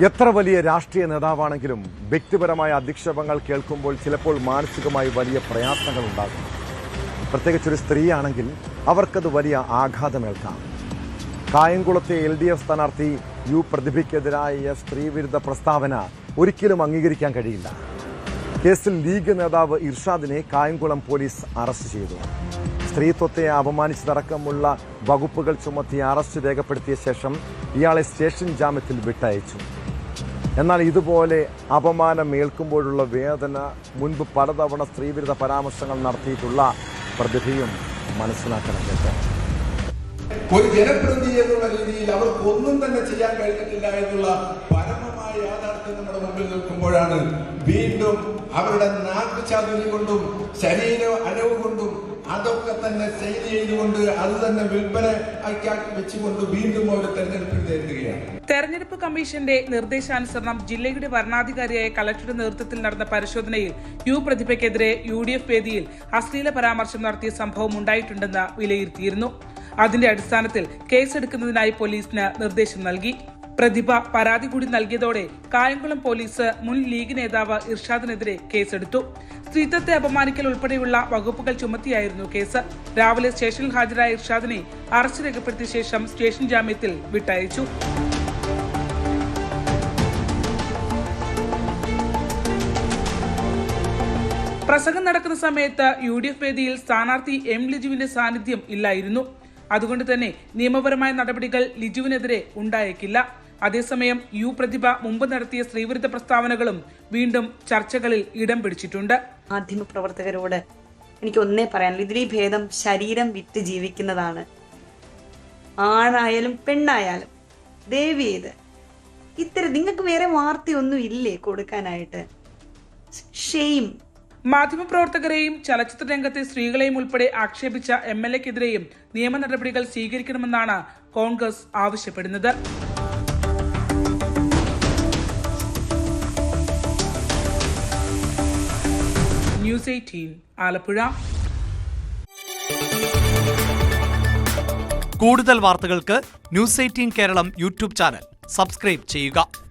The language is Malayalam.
എത്ര വലിയ രാഷ്ട്രീയ നേതാവാണെങ്കിലും വ്യക്തിപരമായ അധിക്ഷേപങ്ങൾ കേൾക്കുമ്പോൾ ചിലപ്പോൾ മാനസികമായി വലിയ പ്രയാസങ്ങൾ ഉണ്ടാകും. പ്രത്യേകിച്ചൊരു സ്ത്രീയാണെങ്കിൽ അവർക്കത് വലിയ ആഘാതമേൽക്കാം. കായംകുളത്തെ LDF സ്ഥാനാർത്ഥി പ്രതിഭയ്ക്കെതിരായ സ്ത്രീവിരുദ്ധ പ്രസ്താവന ഒരിക്കലും അംഗീകരിക്കാൻ കഴിയില്ല. കേസിൽ ലീഗ് നേതാവ് ഇർഷാദിനെ കായംകുളം പോലീസ് അറസ്റ്റ് ചെയ്തു. സ്ത്രീത്വത്തെ അപമാനിച്ചതടക്കമുള്ള വകുപ്പുകൾ ചുമത്തി അറസ്റ്റ് രേഖപ്പെടുത്തിയ ശേഷം ഇയാളെ സ്റ്റേഷൻ ജാമ്യത്തിൽ വിട്ടയച്ചു. എന്നാൽ ഇതുപോലെ അപമാനം ഏൽക്കുമ്പോഴുള്ള വേദന മുൻപ് പലതവണ സ്ത്രീവിരുദ്ധ പരാമർശങ്ങൾ നടത്തിയിട്ടുള്ള പ്രതിഭയും മനസ്സിലാക്കണം. ഒരു ജനപ്രതിനിധി എന്നുള്ള രീതിയിൽ അവർക്ക് ഒന്നും തന്നെ ചെയ്യാൻ കഴിഞ്ഞിട്ടില്ല എന്നുള്ള പരമമായ യാഥാർത്ഥ്യം നമ്മുടെ മുമ്പിൽ നിൽക്കുമ്പോഴാണ് വീണ്ടും അവരുടെ നാട്ടുചാതുര്യം കൊണ്ടും ശരീര അനവ് കൊണ്ടും അതൊക്കെ തന്നെ സെയിൽ ചെയ്തുകൊണ്ട് അത് തന്നെ വിൽപ്പന വെച്ചുകൊണ്ട് വീണ്ടും അവർ തെരഞ്ഞെടുപ്പിൽ നേരിടുകയാണ്. തെരഞ്ഞെടുപ്പ് കമ്മീഷന്റെ നിർദ്ദേശാനുസരണം ജില്ലയുടെ വരണാധികാരിയായ കളക്ടറുടെ നേതൃത്വത്തിൽ നടന്ന പരിശോധനയിൽ പ്രതിഭയ്ക്കെതിരെ UDF വേദിയിൽ അശ്ലീല പരാമർശം നടത്തിയ സംഭവം ഉണ്ടായിട്ടുണ്ടെന്ന് വിലയിരുത്തിയിരുന്നു. അതിന്റെ അടിസ്ഥാനത്തിൽ കേസെടുക്കുന്നതിനായി പോലീസിന് നിർദ്ദേശം നൽകി. പ്രതിഭ പരാതി കൂടി നൽകിയതോടെ കായംകുളം പോലീസ് മുൻ ലീഗ് നേതാവ് ഇർഷാദിനെതിരെ കേസെടുത്തു. സ്ത്രീത്വത്തെ അപമാനിക്കൽ ഉൾപ്പെടെയുള്ള വകുപ്പുകൾ ചുമത്തിയായിരുന്നു കേസ്. രാവിലെ സ്റ്റേഷനിൽ ഹാജരായ ഇർഷാദിനെ അറസ്റ്റ് രേഖപ്പെടുത്തിയ ശേഷം സ്റ്റേഷൻ ജാമ്യത്തിൽ വിട്ടയച്ചു. പ്രസംഗം നടക്കുന്ന സമയത്ത് UDF വേദിയിൽ സ്ഥാനാർത്ഥി ലിജുവിന്റെ സാന്നിധ്യം ഇല്ലായിരുന്നു. അതുകൊണ്ട് തന്നെ നിയമപരമായ നടപടികൾ ലിജുവിനെതിരെ ഉണ്ടായേക്കില്ല. അതേസമയം പ്രതിഭ മുമ്പ് നടത്തിയ സ്ത്രീവിരുദ്ധ പ്രസ്താവനകളും വീണ്ടും ചർച്ചകളിൽ ഇടം പിടിച്ചിട്ടുണ്ട്. മാധ്യമപ്രവർത്തകരോട് എനിക്ക് ഒന്നേ പറയാനുള്ളൂ, ഇതിലീ ഭേദം ശരീരം വിറ്റ് ജീവിക്കുന്നതാണ്. ആണായാലും പെണ്ണായാലും ദേവിയത് നിങ്ങൾക്ക് വേറെ വാർത്തയൊന്നും ഇല്ലേ കൊടുക്കാനായിട്ട്? ഷെയിം. മാധ്യമപ്രവർത്തകരെയും ചലച്ചിത്ര രംഗത്തെ സ്ത്രീകളെയും ഉൾപ്പെടെ ആക്ഷേപിച്ച MLAക്കെതിരെയും നിയമ നടപടികൾ സ്വീകരിക്കണമെന്നാണ് കോൺഗ്രസ് ആവശ്യപ്പെടുന്നത്. News 18 ആലപ്പുഴ. കൂടുതൽ വാർത്തകൾക്ക് News 18 Keralam YouTube channel subscribe ചെയ്യുക.